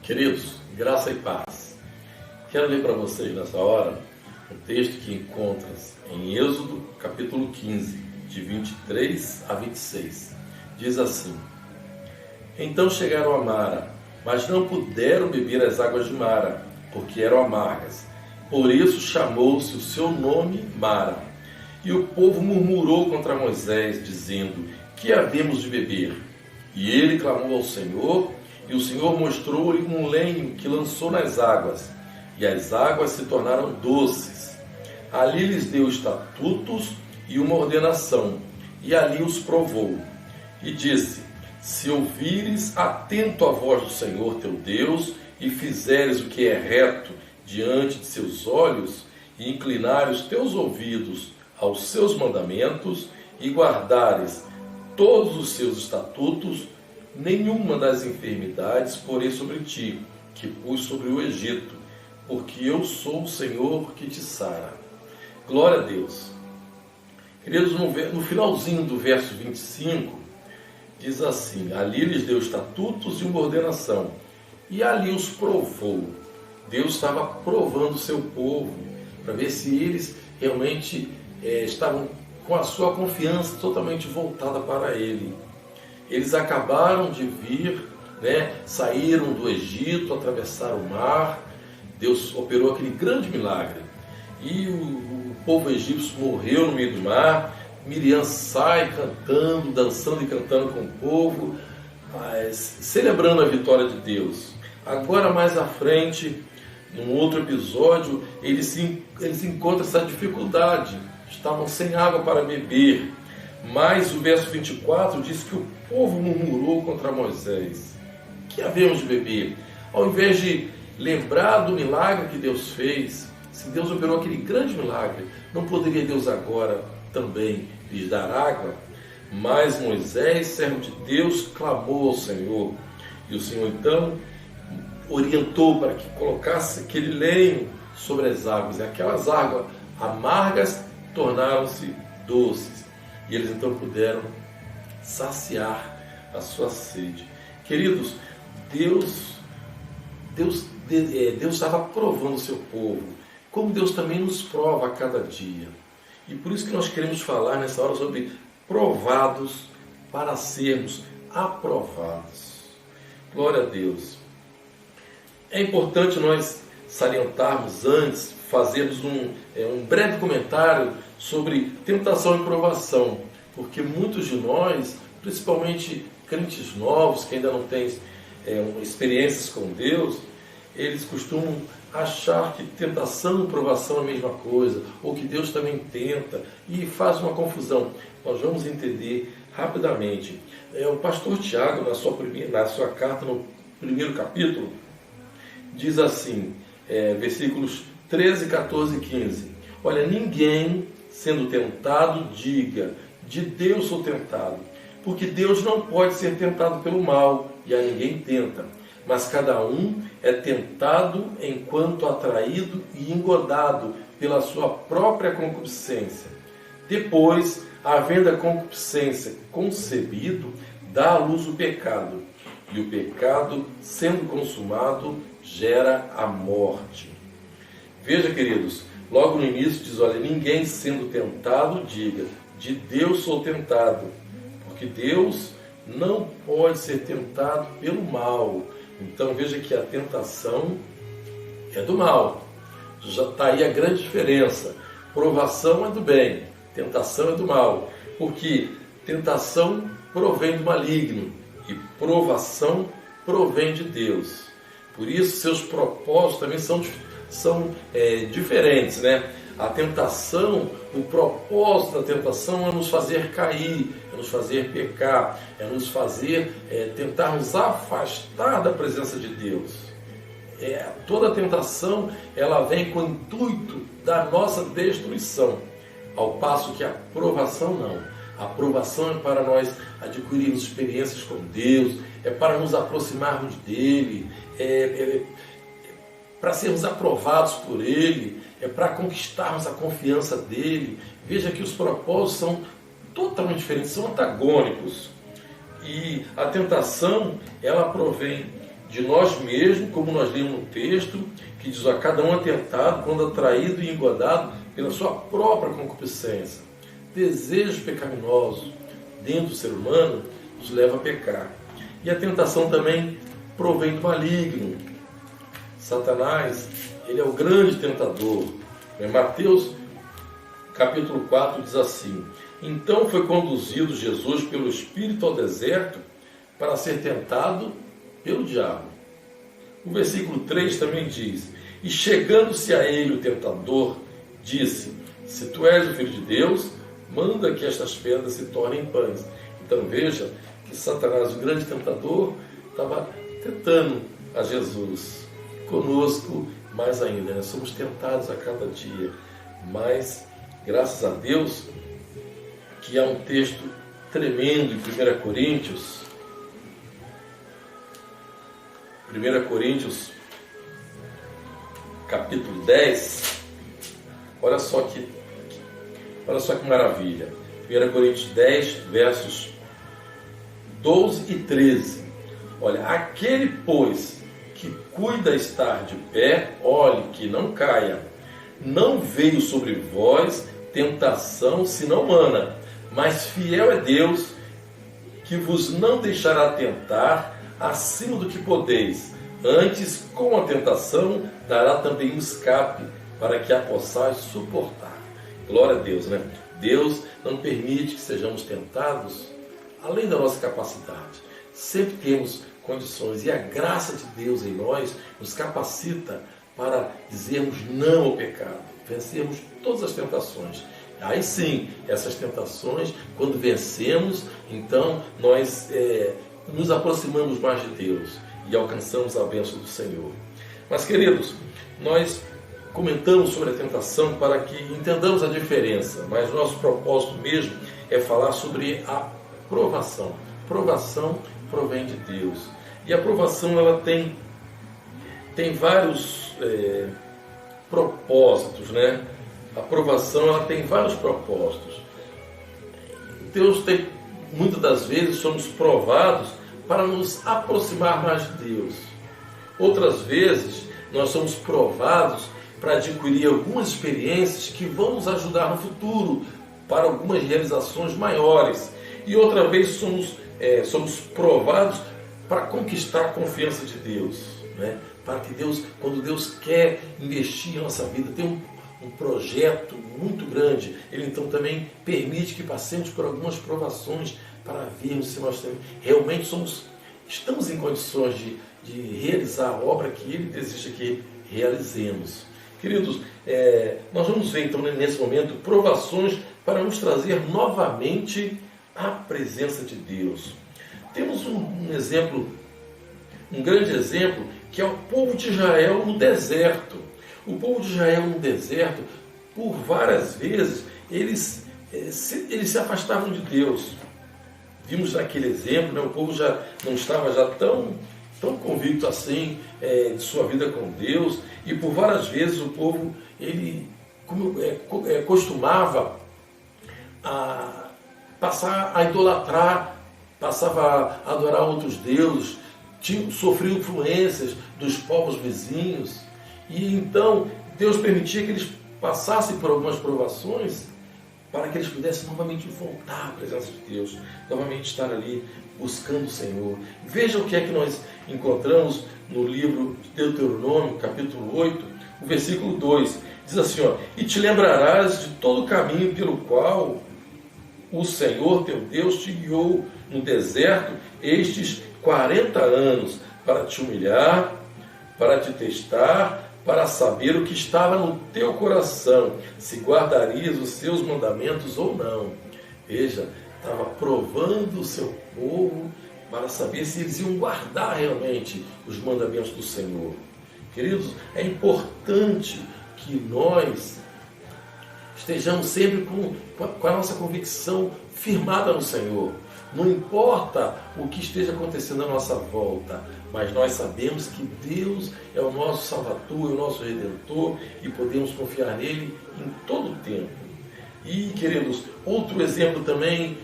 Queridos, graça e paz. Quero ler para vocês nessa hora um texto que encontras em Êxodo, capítulo 15, de 23 a 26. Diz assim: Então chegaram a Mara, mas não puderam beber as águas de Mara, porque eram amargas. Por isso chamou-se o seu nome Mara. E o povo murmurou contra Moisés, dizendo: Que havemos de beber? E ele clamou ao Senhor, e o Senhor mostrou-lhe um lenho que lançou nas águas, e as águas se tornaram doces. Ali lhes deu estatutos e uma ordenação, e ali os provou. E disse: Se ouvires atento a voz do Senhor teu Deus, e fizeres o que é reto diante de seus olhos, e inclinares os teus ouvidos aos seus mandamentos, e guardares todos os seus estatutos, nenhuma das enfermidades porei sobre ti, que pus sobre o Egito, porque eu sou o Senhor que te sara. Glória a Deus. Queridos, no finalzinho do verso 25, diz assim: Ali lhes deu estatutos e uma ordenação, e ali os provou. Deus estava provando o seu povo, para ver se eles realmente estavam com a sua confiança totalmente voltada para Ele. Eles acabaram de vir, saíram do Egito, atravessaram o mar. Deus operou aquele grande milagre. E o povo egípcio morreu no meio do mar. Miriam sai cantando, dançando e cantando com o povo, celebrando a vitória de Deus. Agora, mais à frente, num outro episódio, eles encontram essa dificuldade. Estavam sem água para beber. Mas o verso 24 diz que o povo murmurou contra Moisés: Que havemos de beber? Ao invés de lembrar do milagre que Deus fez, se Deus operou aquele grande milagre, não poderia Deus agora também lhes dar água? Mas Moisés, servo de Deus, clamou ao Senhor. E o Senhor então orientou para que colocasse aquele lenho sobre as águas. E aquelas águas amargas tornaram-se doces. E eles então puderam saciar a sua sede. Queridos, Deus estava provando o seu povo, como Deus também nos prova a cada dia. E por isso que nós queremos falar nessa hora sobre provados para sermos aprovados. Glória a Deus. É importante nós salientarmos antes, fazermos um breve comentário sobre tentação e provação, porque muitos de nós, principalmente crentes novos que ainda não têm experiências com Deus, eles costumam achar que tentação e provação é a mesma coisa, ou que Deus também tenta, e faz uma confusão. Nós vamos entender rapidamente. O pastor Tiago, na sua carta, no primeiro capítulo, diz assim, versículos 13, 14 e 15: Olha, ninguém sendo tentado diga: de Deus sou tentado, porque Deus não pode ser tentado pelo mal, e a ninguém tenta, mas cada um é tentado enquanto atraído e engodado pela sua própria concupiscência. Depois, havendo a concupiscência concebido, dá à luz o pecado, e o pecado, sendo consumado, gera a morte. Veja, queridos, logo no início diz: olha, ninguém sendo tentado diga: de Deus sou tentado, porque Deus não pode ser tentado pelo mal. Então veja que a tentação é do mal. Já está aí a grande diferença. Provação é do bem, tentação é do mal, porque tentação provém do maligno e provação provém de Deus. Por isso seus propósitos também são diferentes, A tentação, o propósito da tentação é nos fazer cair, é nos fazer pecar, é nos fazer tentar nos afastar da presença de Deus. Toda tentação, ela vem com o intuito da nossa destruição, ao passo que a provação não. A aprovação é para nós adquirirmos experiências com Deus, é para nos aproximarmos dEle, para sermos aprovados por Ele, é para conquistarmos a confiança dEle. Veja que os propósitos são totalmente diferentes, são antagônicos. E a tentação, ela provém de nós mesmos, como nós lemos no texto, que diz: a cada um é tentado quando atraído e engodado pela sua própria concupiscência. Desejos pecaminosos dentro do ser humano nos leva a pecar. E a tentação também provém do maligno. Satanás, ele é o grande tentador. Em Mateus capítulo 4 diz assim: então foi conduzido Jesus pelo Espírito ao deserto para ser tentado pelo diabo. O versículo 3 também diz: e chegando-se a ele o tentador, disse: se tu és o Filho de Deus, manda que estas pedras se tornem pães. Então veja que Satanás, o grande tentador, estava tentando a Jesus. Conosco mais ainda, nós somos tentados a cada dia, mas graças a Deus que há um texto tremendo em 1 Coríntios capítulo 10, olha só que maravilha. 1 Coríntios 10, versos 12 e 13. Olha, aquele, pois, que cuida estar de pé, olhe que não caia. Não veio sobre vós tentação senão humana, mas fiel é Deus, que vos não deixará tentar acima do que podeis. Antes, com a tentação, dará também um escape, para que a possais suportar. Glória a Deus, né? Deus não permite que sejamos tentados além da nossa capacidade. Sempre temos condições, e a graça de Deus em nós nos capacita para dizermos não ao pecado, vencermos todas as tentações. Aí sim, essas tentações, quando vencemos, então nós nos aproximamos mais de Deus e alcançamos a bênção do Senhor. Mas, queridos, nós comentamos sobre a tentação para que entendamos a diferença, mas nosso propósito mesmo é falar sobre a provação. Provação provém de Deus. E a provação, ela tem vários propósitos, né? A provação, ela tem vários propósitos. Deus tem, muitas das vezes, somos provados para nos aproximar mais de Deus. Outras vezes, nós somos provados para adquirir algumas experiências que vão nos ajudar no futuro para algumas realizações maiores. E outra vez somos provados para conquistar a confiança de Deus, né? Para que Deus, quando Deus quer investir em nossa vida, tem um projeto muito grande, Ele então também permite que passemos por algumas provações para vermos se nós realmente estamos em condições de realizar a obra que Ele deseja que realizemos. Queridos, nós vamos ver então nesse momento provações para nos trazer novamente a presença de Deus. Temos um exemplo, um grande exemplo, que é o povo de Israel no deserto. O povo de Israel no deserto, por várias vezes, eles se afastavam de Deus. Vimos naquele exemplo, né, o povo já não estava tão convicto assim de sua vida com Deus, e por várias vezes o povo costumava passar a idolatrar, passava a adorar outros deuses, sofria influências dos povos vizinhos, e então Deus permitia que eles passassem por algumas provações para que eles pudessem novamente voltar à presença de Deus, novamente estar ali buscando o Senhor. Veja o que é que nós encontramos no livro de Deuteronômio, capítulo 8, o versículo 2. Diz assim, e te lembrarás de todo o caminho pelo qual o Senhor teu Deus te guiou no deserto estes 40 anos, para te humilhar, para te testar, para saber o que estava no teu coração, se guardarias os seus mandamentos ou não. Veja, estava provando o seu povo para saber se eles iam guardar realmente os mandamentos do Senhor. Queridos, é importante que nós estejamos sempre com a nossa convicção firmada no Senhor. Não importa o que esteja acontecendo à nossa volta, mas nós sabemos que Deus é o nosso Salvador, é o nosso Redentor, e podemos confiar nele em todo o tempo. E, queridos, outro exemplo também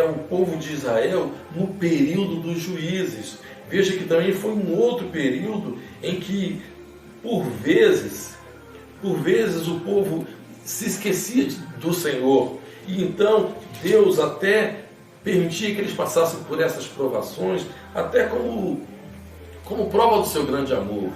o povo de Israel no período dos juízes. Veja que também foi um outro período em que, por vezes o povo se esquecia do Senhor. E então Deus até permitia que eles passassem por essas provações, até como prova do seu grande amor.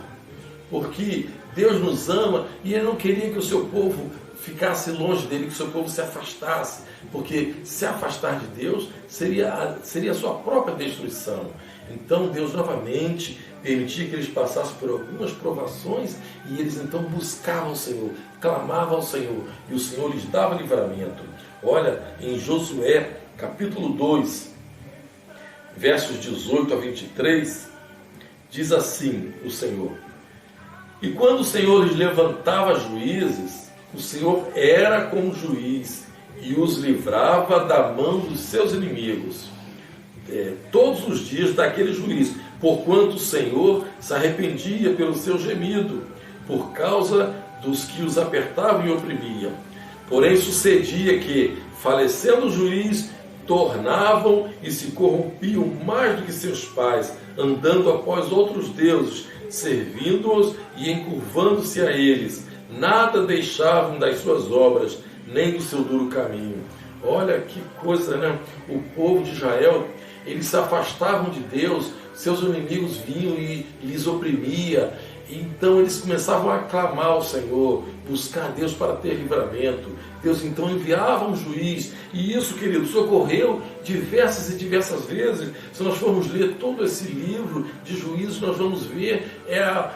Porque Deus nos ama e Ele não queria que o seu povo ficasse longe dele, que o seu povo se afastasse. Porque se afastar de Deus seria a sua própria destruição. Então Deus novamente permitia que eles passassem por algumas provações e eles então buscavam o Senhor, clamavam ao Senhor e o Senhor lhes dava livramento. Olha, em Josué capítulo 2, versos 18 a 23, diz assim o Senhor: e quando o Senhor lhes levantava juízes, o Senhor era como juiz e os livrava da mão dos seus inimigos, todos os dias daquele juiz, porquanto o Senhor se arrependia pelo seu gemido, por causa dos que os apertavam e oprimiam. Porém sucedia que, falecendo o juiz, tornavam e se corrompiam mais do que seus pais, andando após outros deuses, servindo-os e encurvando-se a eles. Nada deixavam das suas obras, nem do seu duro caminho. Olha que coisa, né? O povo de Israel, eles se afastavam de Deus, seus inimigos vinham e lhes oprimia. Então eles começavam a clamar ao Senhor, buscar a Deus para ter livramento. Deus então enviava um juiz, e isso, queridos, ocorreu diversas e diversas vezes. Se nós formos ler todo esse livro de Juízes, nós vamos ver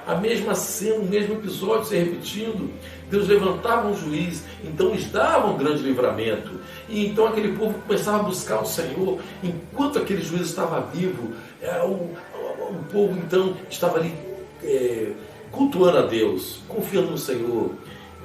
a mesma cena, o mesmo episódio se repetindo. Deus levantava um juiz, então eles davam um grande livramento, e então aquele povo começava a buscar o Senhor. Enquanto aquele juiz estava vivo, o povo então estava ali cultuando a Deus, confiando no Senhor.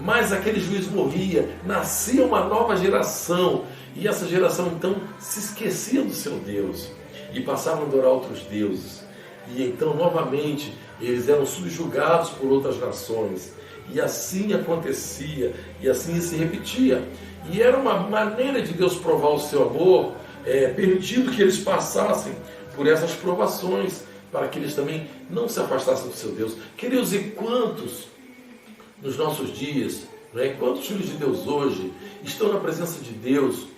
Mas aquele juiz morria, nascia uma nova geração, e essa geração então se esquecia do seu Deus e passavam a adorar outros deuses. E então novamente eles eram subjugados por outras nações, e assim acontecia, e assim se repetia. E era uma maneira de Deus provar o seu amor, permitindo que eles passassem por essas provações, para que eles também não se afastassem do seu Deus. Queridos, e quantos nos nossos dias, quantos filhos de Deus hoje estão na presença de Deus,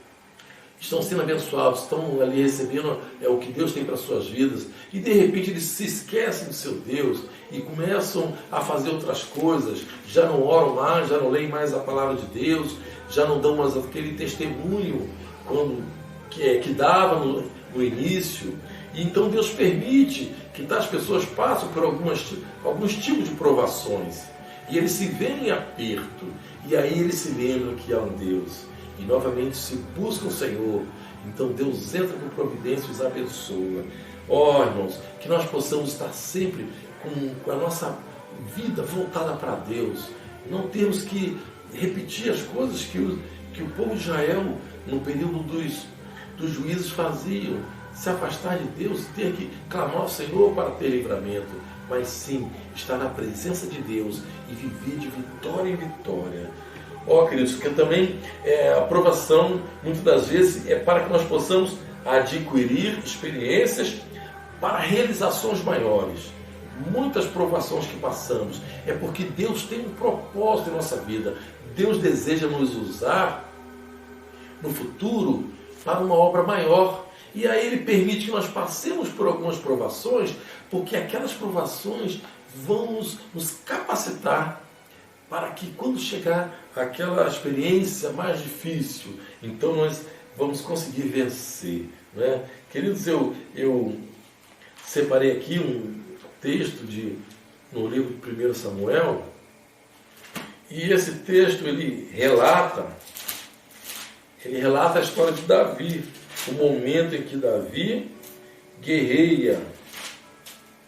estão sendo abençoados, estão ali recebendo o que Deus tem para as suas vidas, e de repente eles se esquecem do seu Deus e começam a fazer outras coisas, já não oram mais, já não leem mais a palavra de Deus, já não dão mais aquele testemunho que dava no início. E então Deus permite que tais pessoas passem por alguns tipos de provações, e eles se veem em aperto, e aí eles se lembram que há um Deus, e novamente se buscam o Senhor. Então Deus entra com providência e os abençoa. Irmãos, que nós possamos estar sempre com a nossa vida voltada para Deus, não temos que repetir as coisas que o povo de Israel, no período dos juízes, faziam, se afastar de Deus, ter que clamar ao Senhor para ter livramento, mas sim estar na presença de Deus e viver de vitória em vitória. Queridos, porque também a provação, muitas das vezes, é para que nós possamos adquirir experiências para realizações maiores. Muitas provações que passamos é porque Deus tem um propósito em nossa vida. Deus deseja nos usar no futuro para uma obra maior. E aí Ele permite que nós passemos por algumas provações, porque aquelas provações vão nos capacitar para que, quando chegar aquela experiência mais difícil, então nós vamos conseguir vencer. Queridos, eu separei aqui um texto no livro de 1 Samuel, e esse texto ele relata a história de Davi, o momento em que Davi guerreia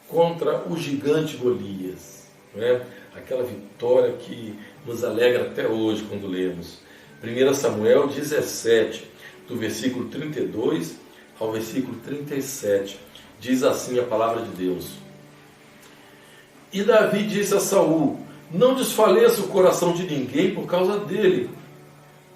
contra o gigante Golias, aquela vitória que nos alegra até hoje quando lemos. 1 Samuel 17, do versículo 32 ao versículo 37, diz assim a palavra de Deus: E Davi disse a Saul: Não desfaleça o coração de ninguém por causa dele.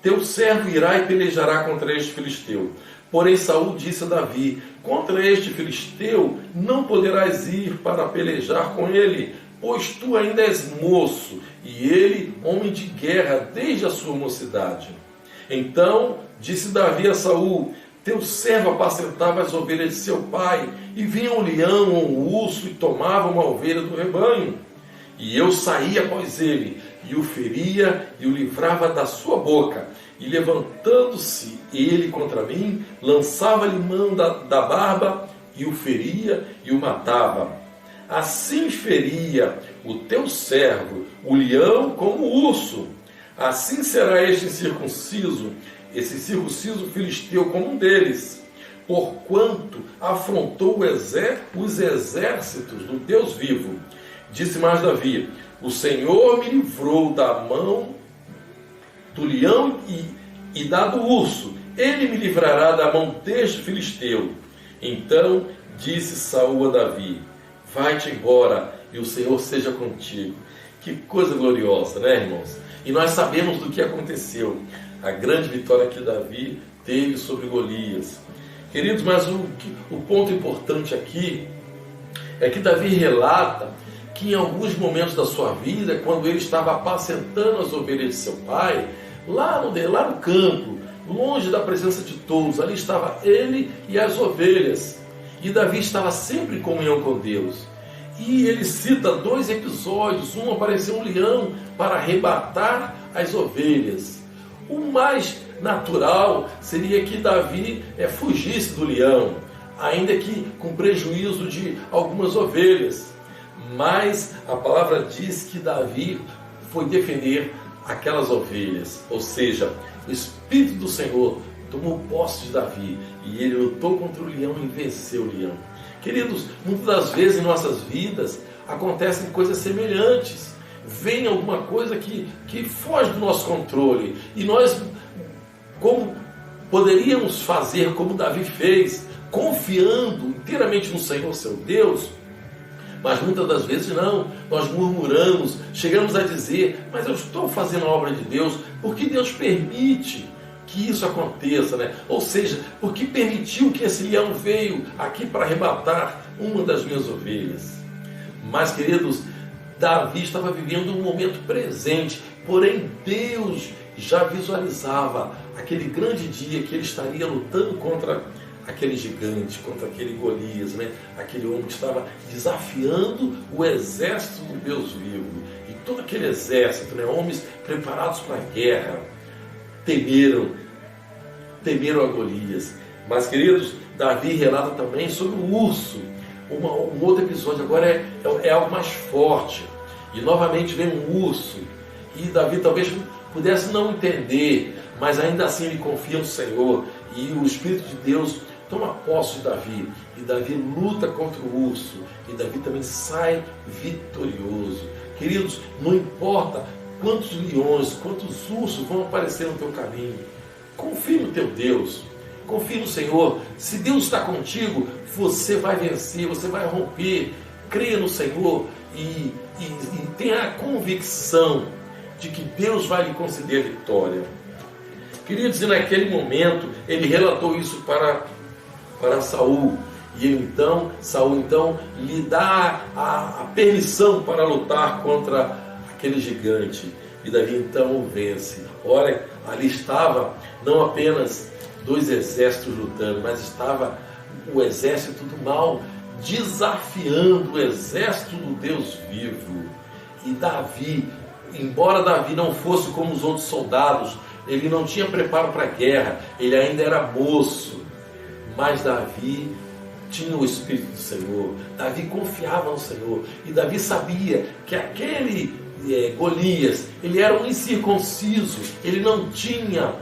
Teu servo irá e pelejará contra este filisteu. Porém Saul disse a Davi: contra este filisteu não poderás ir para pelejar com ele, pois tu ainda és moço, e ele homem de guerra desde a sua mocidade. Então disse Davi a Saul: teu servo apacentava as ovelhas de seu pai, e vinha um leão ou um urso e tomava uma ovelha do rebanho. E eu saía após ele, e o feria e o livrava da sua boca. E levantando-se ele contra mim, lançava-lhe mão da barba, e o feria e o matava. Assim feria o teu servo, o leão como o urso. Assim será este incircunciso, esse circunciso filisteu como um deles, porquanto afrontou os exércitos do Deus vivo. Disse mais Davi: o Senhor me livrou da mão do leão e da do urso, ele me livrará da mão deste filisteu. Então disse Saul a Davi: vai-te embora e o Senhor seja contigo. Que coisa gloriosa, né, irmãos? E nós sabemos do que aconteceu, a grande vitória que Davi teve sobre Golias. Queridos, mas o ponto importante aqui é que Davi relata que em alguns momentos da sua vida, quando ele estava apacentando as ovelhas de seu pai, lá no campo, longe da presença de todos, ali estava ele e as ovelhas. E Davi estava sempre em comunhão com Deus. E ele cita dois episódios. Um, apareceu um leão para arrebatar as ovelhas. O mais natural seria que Davi fugisse do leão, ainda que com prejuízo de algumas ovelhas. Mas a palavra diz que Davi foi defender aquelas ovelhas. Ou seja, o Espírito do Senhor tomou posse de Davi e ele lutou contra o leão e venceu o leão. Queridos, muitas das vezes em nossas vidas acontecem coisas semelhantes. Vem alguma coisa que foge do nosso controle. E nós, como poderíamos fazer como Davi fez, confiando inteiramente no Senhor, seu Deus, mas muitas das vezes não. Nós murmuramos, chegamos a dizer: mas eu estou fazendo a obra de Deus, porque Deus permite que isso aconteça, né? Ou seja, porque permitiu que esse leão veio aqui para arrebatar uma das minhas ovelhas. Mas, queridos, Davi estava vivendo um momento presente, porém Deus já visualizava aquele grande dia que ele estaria lutando contra aquele gigante, contra aquele Golias, né? Aquele homem que estava desafiando o exército do Deus vivo. E todo aquele exército, né? Homens preparados para a guerra, temeram a Golias. Mas, queridos, Davi relata também sobre o urso. Um outro episódio agora é algo mais forte. E novamente vem um urso. E Davi talvez pudesse não entender, mas ainda assim ele confia no Senhor. E o Espírito de Deus toma posse de Davi. E Davi luta contra o urso. E Davi também sai vitorioso. Queridos, não importa quantos leões, quantos ursos vão aparecer no teu caminho, confie no teu Deus, confie no Senhor. Se Deus está contigo, você vai vencer, você vai romper. Creia no Senhor e tenha a convicção de que Deus vai lhe conceder a vitória. Queridos, e naquele momento ele relatou isso para Saul. E Saul então lhe dá a permissão para lutar contra aquele gigante. E Davi então o vence. Ora, ali estava não apenas dois exércitos lutando, mas estava o exército do mal desafiando o exército do Deus vivo. E Davi, embora Davi não fosse como os outros soldados, ele não tinha preparo para a guerra, ele ainda era moço, mas Davi tinha o Espírito do Senhor. Davi confiava no Senhor. E Davi sabia que aquele Golias, ele era um incircunciso, ele não tinha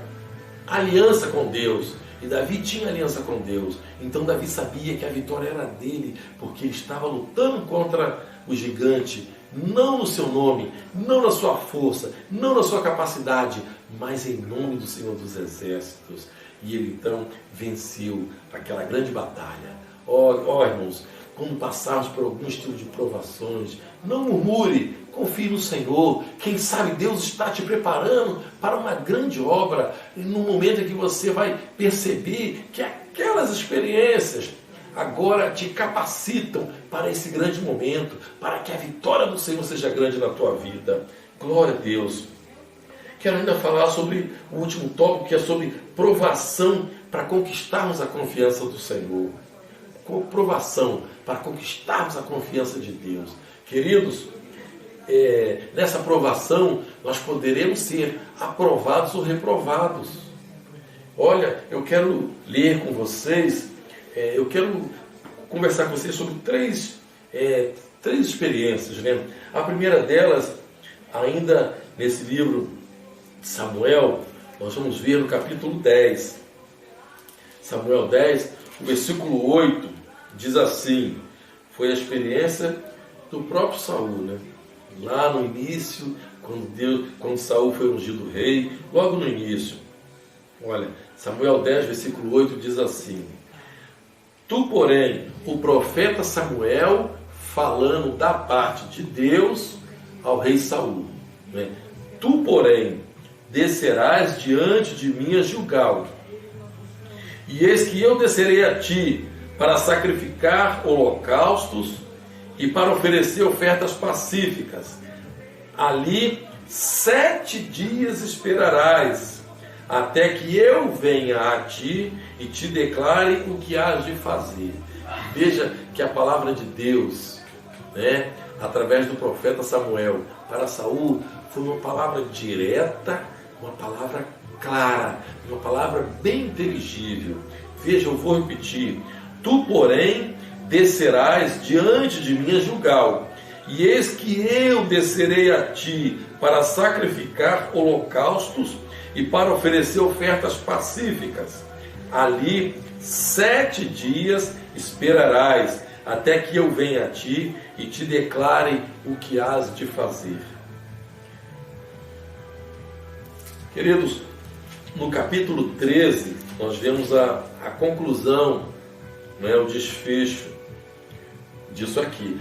aliança com Deus. E Davi tinha aliança com Deus. Então Davi sabia que a vitória era dele, porque ele estava lutando contra o gigante, não no seu nome, não na sua força, não na sua capacidade, mas em nome do Senhor dos Exércitos. E ele então venceu aquela grande batalha. Irmãos, quando passarmos por algum estilo de provações, não murmure, confie no Senhor. Quem sabe Deus está te preparando para uma grande obra, no momento em que você vai perceber que aquelas experiências agora te capacitam para esse grande momento, para que a vitória do Senhor seja grande na tua vida. Glória a Deus. Quero ainda falar sobre o último tópico, que é sobre provação para conquistarmos a confiança do Senhor. Provação para conquistarmos a confiança de Deus. Queridos, nessa provação nós poderemos ser aprovados ou reprovados. Olha, eu quero ler com vocês, eu quero conversar com vocês sobre três experiências, né? A primeira delas, ainda nesse livro de Samuel, nós vamos ver no capítulo 10. Samuel 10, o versículo 8, diz assim: foi a experiência do próprio Saul, né? Lá no início, quando Saul foi ungido rei, logo no início. Olha, Samuel 10, versículo 8 diz assim: tu, porém, o profeta Samuel, falando da parte de Deus ao rei Saul, né? Tu, porém, descerás diante de mim a Gilgal, e eis que eu descerei a ti para sacrificar holocaustos e para oferecer ofertas pacíficas. Ali 7 dias esperarás, até que eu venha a ti e te declare o que hás de fazer. Veja que a palavra de Deus, né, através do profeta Samuel para Saul, foi uma palavra direta, uma palavra clara, uma palavra bem inteligível. Veja, eu vou repetir: tu, porém, descerás diante de mim a Gilgal, e eis que eu descerei a ti para sacrificar holocaustos e para oferecer ofertas pacíficas. Ali 7 dias esperarás, até que eu venha a ti e te declare o que hás de fazer. Queridos, no capítulo 13, nós vemos a conclusão, né, o desfecho disso aqui.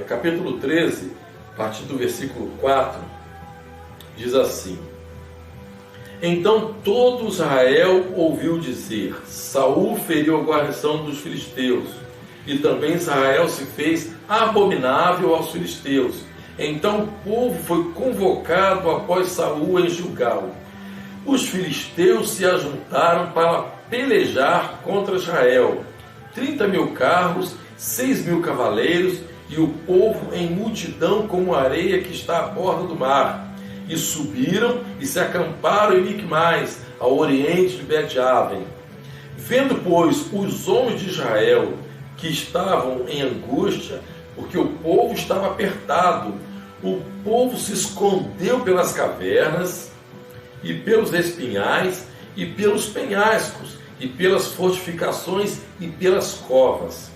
Capítulo 13, a partir do versículo 4, diz assim: então todo Israel ouviu dizer: Saul feriu a guarnição dos filisteus, e também Israel se fez abominável aos filisteus. Então o povo foi convocado após Saul em Gilgal. Os filisteus se ajuntaram para pelejar contra Israel. 30.000 carros, 6.000 cavaleiros, e o povo em multidão como a areia que está à borda do mar. E subiram e se acamparam em Micmais, ao oriente de Bet-Aven. Vendo, pois, os homens de Israel que estavam em angústia, porque o povo estava apertado, o povo se escondeu pelas cavernas, e pelos espinhais, e pelos penhascos, e pelas fortificações, e pelas covas.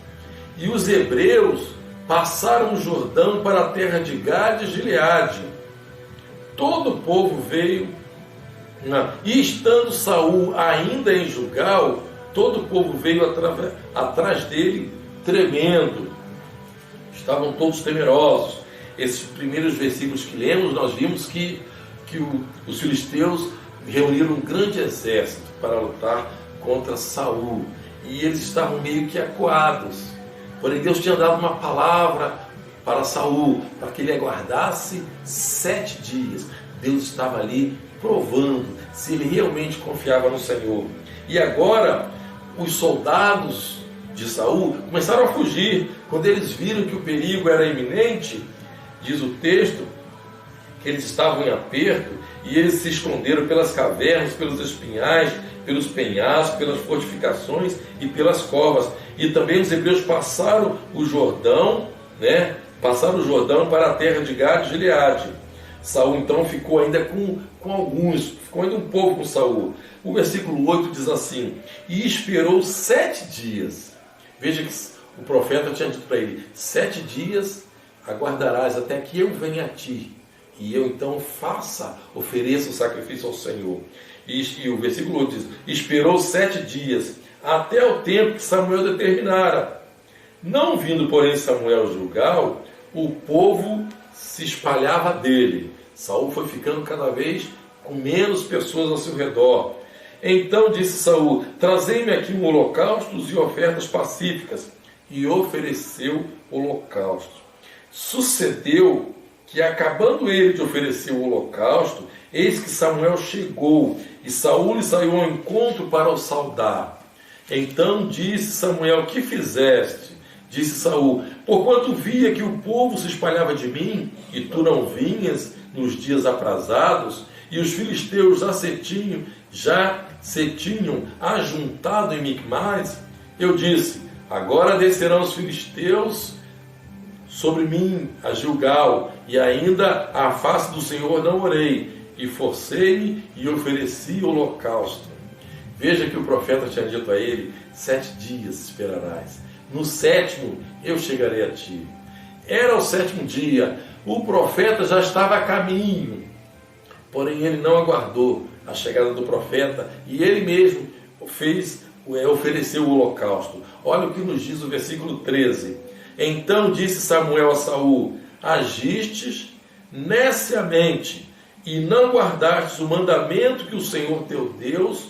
E os hebreus passaram o Jordão para a terra de Gade e Gileade. Todo o povo veio, e estando Saul ainda em Gilgal, todo o povo veio atrás dele, tremendo. Estavam todos temerosos. Esses primeiros versículos que lemos, nós vimos que os filisteus reuniram um grande exército para lutar contra Saul, e eles estavam meio que acuados. Porém, Deus tinha dado uma palavra para Saul, para que ele aguardasse 7 dias. Deus estava ali provando se ele realmente confiava no Senhor. E agora, os soldados de Saul começaram a fugir. Quando eles viram que o perigo era iminente, diz o texto, que eles estavam em aperto, e eles se esconderam pelas cavernas, pelos espinhais, pelos penhascos, pelas fortificações e pelas covas. E também os hebreus passaram o Jordão, né? Passaram o Jordão para a terra de Gade e Gileade. Saul então ficou ainda com alguns, ficou ainda um pouco com Saul. O versículo 8 diz assim: e esperou 7 dias. Veja que o profeta tinha dito para ele: 7 dias aguardarás até que eu venha a ti, e eu então ofereça o sacrifício ao Senhor. E o versículo 8 diz: esperou 7 dias, até o tempo que Samuel determinara. Não vindo, porém, Samuel a Gilgal, o povo se espalhava dele. Saul foi ficando cada vez com menos pessoas ao seu redor. Então disse Saul: trazei-me aqui holocaustos e ofertas pacíficas. E ofereceu holocausto. Sucedeu que, acabando ele de oferecer o holocausto, eis que Samuel chegou, e Saul lhe saiu ao encontro para o saudar. Então disse Samuel: que fizeste? Disse Saul: porquanto via que o povo se espalhava de mim, e tu não vinhas nos dias aprazados, e os filisteus já se tinham ajuntado em Micmais, eu disse: agora descerão os filisteus sobre mim a Gilgal, e ainda à face do Senhor não orei, e forcei-me e ofereci holocausto. Veja que o profeta tinha dito a ele: 7 dias esperarás, no 7º eu chegarei a ti. Era o 7º dia, o profeta já estava a caminho, porém ele não aguardou a chegada do profeta, e ele mesmo ofereceu o holocausto. Olha o que nos diz o versículo 13. Então disse Samuel a Saul: agistes neciamente, e não guardastes o mandamento que o Senhor teu Deus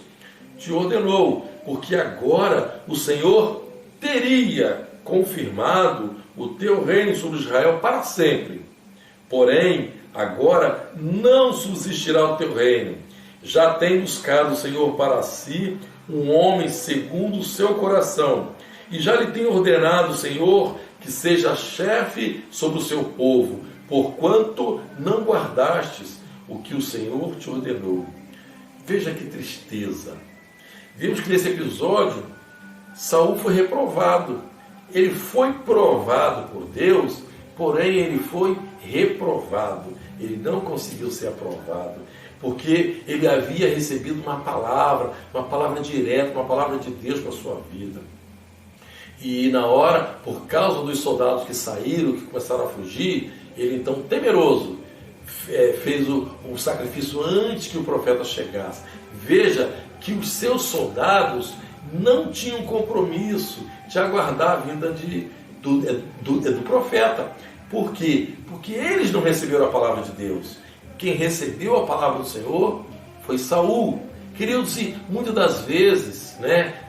te ordenou, porque agora o Senhor teria confirmado o teu reino sobre Israel para sempre. Porém, agora não subsistirá o teu reino. Já tem buscado o Senhor para si um homem segundo o seu coração, e já lhe tem ordenado o Senhor que seja chefe sobre o seu povo, porquanto não guardastes o que o Senhor te ordenou. Veja que tristeza. Vimos que nesse episódio Saul foi reprovado. Ele foi provado por Deus, porém ele foi reprovado. Ele não conseguiu ser aprovado, porque ele havia recebido uma palavra direta, uma palavra de Deus para a sua vida. E na hora, por causa dos soldados que saíram, que começaram a fugir, ele então, temeroso, fez o sacrifício antes que o profeta chegasse. Veja que os seus soldados não tinham compromisso de aguardar a vinda do profeta. Por quê? Porque eles não receberam a palavra de Deus. Quem recebeu a palavra do Senhor foi Saul. Queridos, muitas das vezes,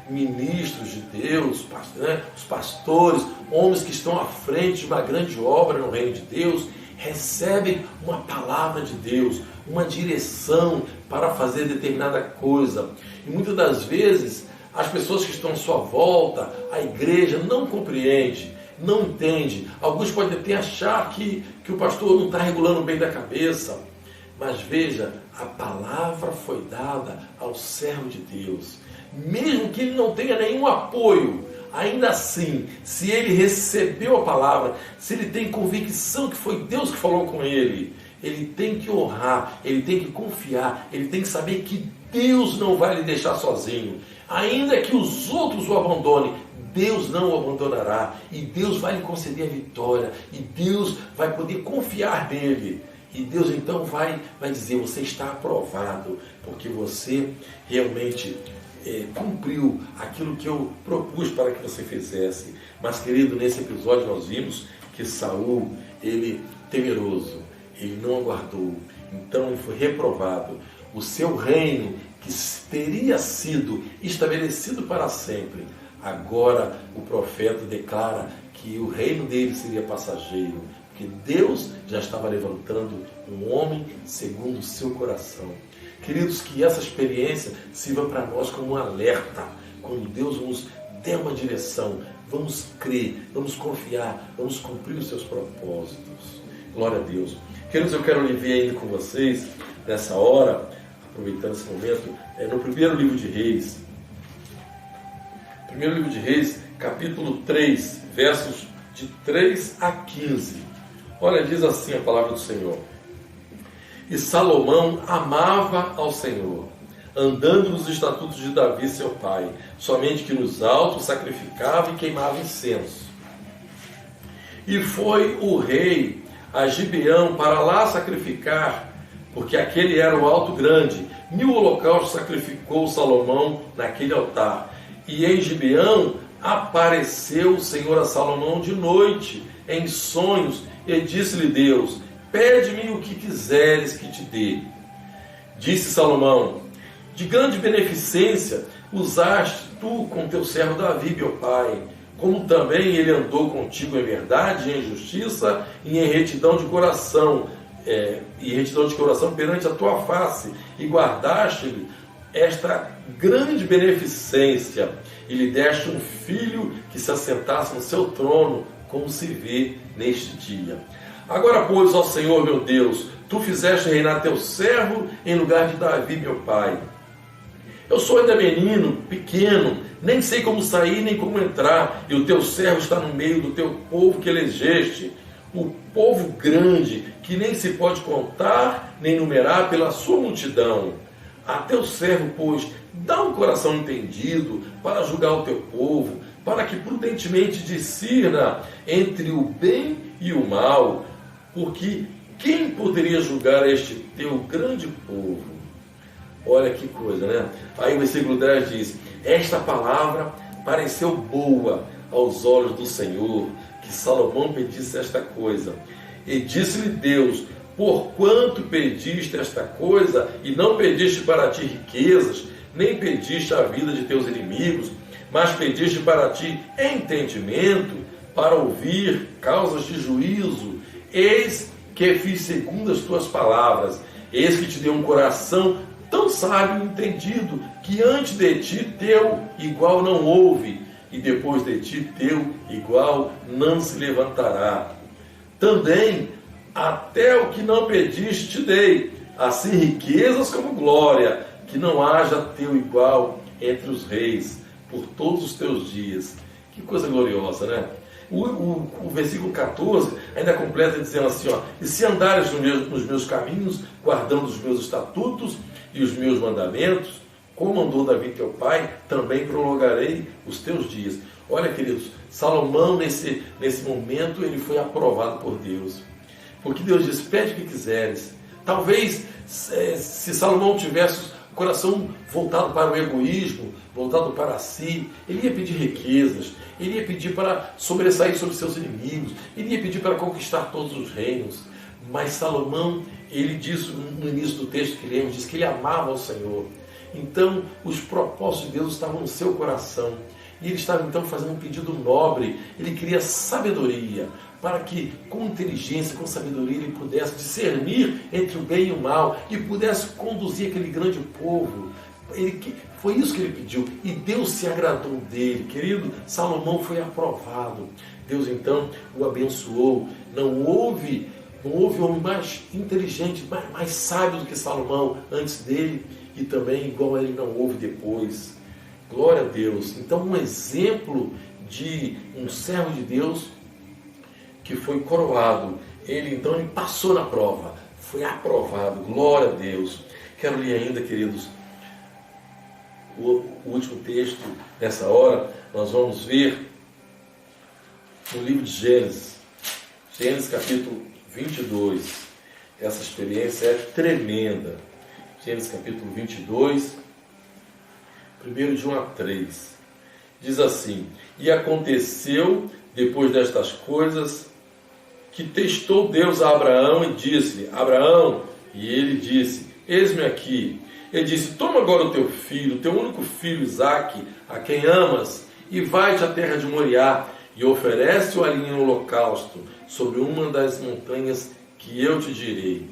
ministros de Deus, os pastores, homens que estão à frente de uma grande obra no reino de Deus, recebem uma palavra de Deus, uma direção para fazer determinada coisa. E muitas das vezes, as pessoas que estão à sua volta, a igreja, não compreende, não entende. Alguns podem até achar que o pastor não está regulando bem da cabeça. Mas veja, a palavra foi dada ao servo de Deus. Mesmo que ele não tenha nenhum apoio, ainda assim, se ele recebeu a palavra, se ele tem convicção que foi Deus que falou com ele, ele tem que honrar, ele tem que confiar, ele tem que saber que Deus não vai lhe deixar sozinho. Ainda que os outros o abandonem, Deus não o abandonará, e Deus vai lhe conceder a vitória, e Deus vai poder confiar nele. E Deus então vai dizer: você está aprovado, porque você realmente cumpriu aquilo que eu propus para que você fizesse. Mas, querido, nesse episódio nós vimos que Saul, ele temeroso, ele não aguardou, então ele foi reprovado. O seu reino, que teria sido estabelecido para sempre, agora o profeta declara que o reino dele seria passageiro, porque Deus já estava levantando um homem segundo o seu coração. Queridos, que essa experiência sirva para nós como um alerta. Quando Deus nos der uma direção, vamos crer, vamos confiar, vamos cumprir os seus propósitos. Glória a Deus. Queridos, eu quero ver ainda com vocês, nessa hora, aproveitando esse momento, no primeiro livro de Reis. Primeiro livro de Reis, capítulo 3, versos de 3 a 15. Olha, diz assim a palavra do Senhor: e Salomão amava ao Senhor, andando nos estatutos de Davi seu pai, somente que nos altos sacrificava e queimava incenso. E foi o rei a Gibeão para lá sacrificar, porque aquele era o alto grande. 1000 holocaustos sacrificou Salomão naquele altar. E em Gibeão apareceu o Senhor a Salomão de noite, em sonhos, e disse-lhe Deus: pede-me o que quiseres que te dê. Disse Salomão: de grande beneficência usaste tu com teu servo Davi, meu pai, como também ele andou contigo em verdade, em justiça e em retidão de coração, perante a tua face, e guardaste-lhe esta grande beneficência, e lhe deste um filho que se assentasse no seu trono, como se vê neste dia. Agora, pois, ó Senhor meu Deus, tu fizeste reinar teu servo em lugar de Davi, meu pai. Eu sou ainda menino, pequeno, nem sei como sair nem como entrar, e o teu servo está no meio do teu povo que elegeste, o povo grande, que nem se pode contar nem numerar pela sua multidão. A teu servo, pois, dá um coração entendido para julgar o teu povo, para que prudentemente discirna entre o bem e o mal, porque quem poderia julgar este teu grande povo? Olha que coisa, né? Aí o versículo 10 diz: esta palavra pareceu boa aos olhos do Senhor, que Salomão pedisse esta coisa. E disse-lhe Deus: porquanto pediste esta coisa, e não pediste para ti riquezas, nem pediste a vida de teus inimigos, mas pediste para ti entendimento, para ouvir causas de juízo, eis que fiz segundo as tuas palavras, eis que te dei um coração tão sábio e entendido, que antes de ti teu igual não houve, e depois de ti teu igual não se levantará. Também até o que não pediste te dei, assim riquezas como glória, que não haja teu igual entre os reis, por todos os teus dias. Que coisa gloriosa, né? O versículo 14 ainda completa dizendo assim, ó: e se andares nos meus caminhos, guardando os meus estatutos e os meus mandamentos, como andou Davi teu pai, também prolongarei os teus dias. Olha, queridos, Salomão nesse momento ele foi aprovado por Deus, porque Deus disse: pede o que quiseres. Talvez se Salomão tivesse o coração voltado para o egoísmo, voltado para si, ele ia pedir riquezas, ele ia pedir para sobressair sobre seus inimigos, ele ia pedir para conquistar todos os reinos. Mas Salomão, ele disse no início do texto que lemos, diz que ele amava ao Senhor. Então, os propósitos de Deus estavam no seu coração. E ele estava então fazendo um pedido nobre. Ele queria sabedoria, para que com inteligência, com sabedoria, ele pudesse discernir entre o bem e o mal e pudesse conduzir aquele grande povo. Foi isso que ele pediu, e Deus se agradou dele. Querido, Salomão foi aprovado. Deus então o abençoou. Não houve homem mais inteligente, mais sábio do que Salomão antes dele, e também igual a ele não houve depois. Glória a Deus. Então, um exemplo de um servo de Deus que foi coroado. Ele passou na prova, foi aprovado. Glória a Deus. Quero ler ainda, queridos, o último texto nessa hora. Nós vamos ver no livro de Gênesis, capítulo 22. Essa experiência é tremenda. Gênesis capítulo 22, 1 de 1 a 3. Diz assim: e aconteceu, depois destas coisas, que testou Deus a Abraão e disse-lhe: Abraão, e ele disse: eis-me aqui. Ele disse: toma agora o teu filho, teu único filho Isaque, a quem amas, e vai-te à terra de Moriá, e oferece-o ali em holocausto, sobre uma das montanhas que eu te direi.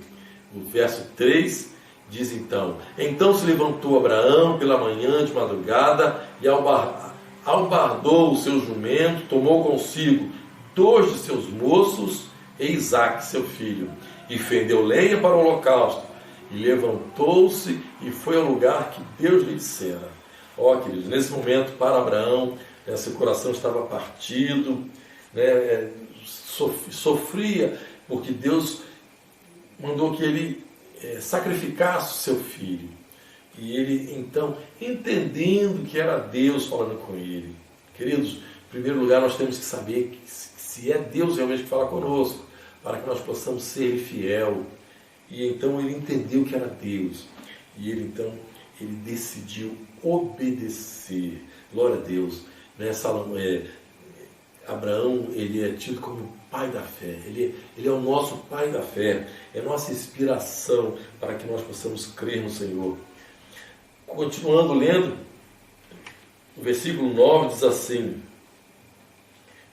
O verso 3 diz então: então se levantou Abraão pela manhã de madrugada, e albardou o seu jumento, tomou consigo 2 de seus moços e Isaque, seu filho, e fendeu lenha para o holocausto, e levantou-se e foi ao lugar que Deus lhe dissera. Ó, queridos, nesse momento, para Abraão, seu coração estava partido, sofria, porque Deus mandou que ele sacrificasse o seu filho. E ele, então, entendendo que era Deus falando com ele. Queridos, em primeiro lugar, nós temos que saber que se é Deus realmente que fala conosco, para que nós possamos ser fiel. E então ele entendeu que era Deus. E ele decidiu obedecer. Glória a Deus. né? Abraão, ele é tido como pai da fé, ele é o nosso pai da fé, é nossa inspiração para que nós possamos crer no Senhor. Continuando lendo, o versículo 9 diz assim,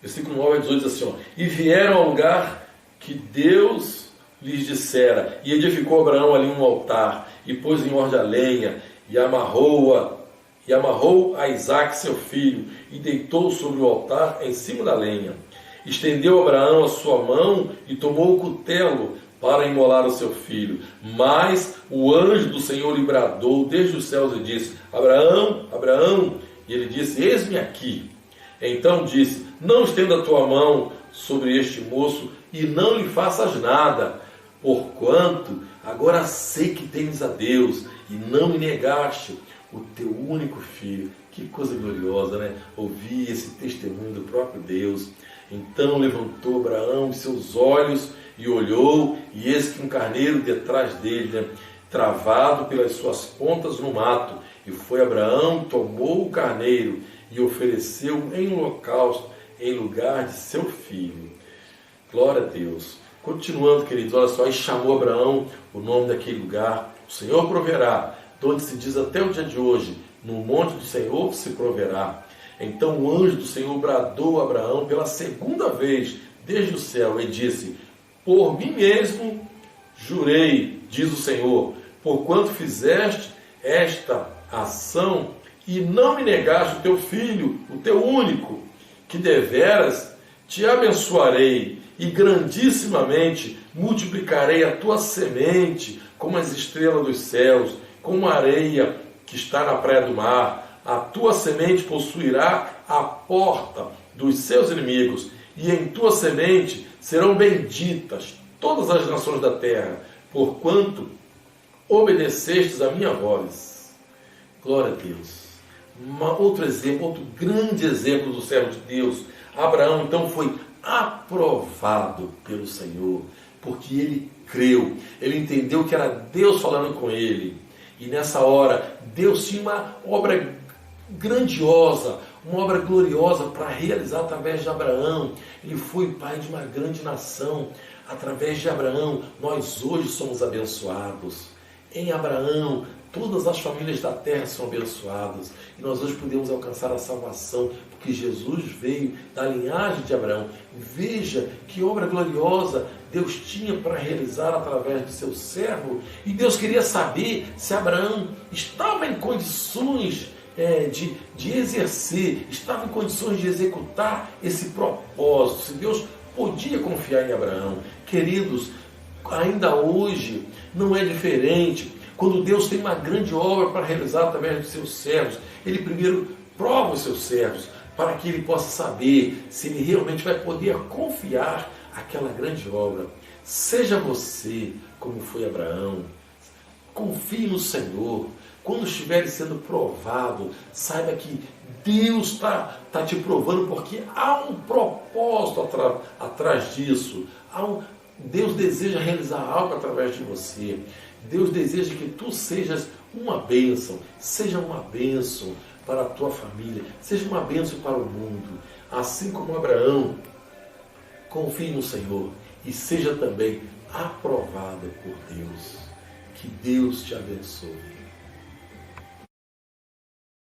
versículo 9 a 18 diz assim, e vieram ao lugar que Deus lhes dissera, e edificou Abraão ali um altar, e pôs em ordem a lenha, e amarrou a Isaque seu filho, e deitou sobre o altar em cima da lenha. Estendeu Abraão a sua mão e tomou o cutelo para imolar o seu filho. Mas o anjo do Senhor lhe bradou desde os céus e disse, Abraão, Abraão. E ele disse, eis-me aqui. Então disse, não estenda a tua mão sobre este moço e não lhe faças nada, porquanto agora sei que tens a Deus e não me negaste o teu único filho. Que coisa gloriosa, né? Ouvir esse testemunho do próprio Deus. Então levantou Abraão os seus olhos e olhou, e eis que um carneiro detrás dele, né, travado pelas suas pontas no mato. E foi Abraão, tomou o carneiro e ofereceu em holocausto em lugar de seu filho. Glória a Deus. Continuando, queridos, olha só, e chamou Abraão o nome daquele lugar, o Senhor proverá, de onde se diz até o dia de hoje, no monte do Senhor se proverá. Então o anjo do Senhor bradou a Abraão pela segunda vez desde o céu e disse, por mim mesmo jurei, diz o Senhor, porquanto fizeste esta ação e não me negaste o teu filho, o teu único, que deveras te abençoarei e grandissimamente multiplicarei a tua semente como as estrelas dos céus, como a areia que está na praia do mar. A tua semente possuirá a porta dos seus inimigos, e em tua semente serão benditas todas as nações da terra, porquanto obedecestes a minha voz. Glória a Deus. Outro exemplo, outro grande exemplo do servo de Deus. Abraão, então, foi aprovado pelo Senhor, porque ele creu, ele entendeu que era Deus falando com ele. E nessa hora, Deus tinha uma obra grandiosa, uma obra gloriosa para realizar através de Abraão. Ele foi pai de uma grande nação. Através de Abraão, nós hoje somos abençoados. Em Abraão, todas as famílias da terra são abençoadas. E nós hoje podemos alcançar a salvação, porque Jesus veio da linhagem de Abraão. Veja que obra gloriosa Deus tinha para realizar através do seu servo. E Deus queria saber se Abraão estava em condições de exercer, estava em condições de executar esse propósito, se Deus podia confiar em Abraão. Queridos, ainda hoje não é diferente. Quando Deus tem uma grande obra para realizar através dos seus servos, Ele primeiro prova os seus servos, para que Ele possa saber se Ele realmente vai poder confiar aquela grande obra. Seja você como foi Abraão. Confie no Senhor. Quando estiver sendo provado, saiba que Deus está te provando, porque há um propósito atrás disso. Deus deseja realizar algo através de você. Deus deseja que tu sejas uma bênção. Seja uma bênção para a tua família. Seja uma bênção para o mundo. Assim como Abraão, confie no Senhor e seja também aprovado por Deus. Que Deus te abençoe.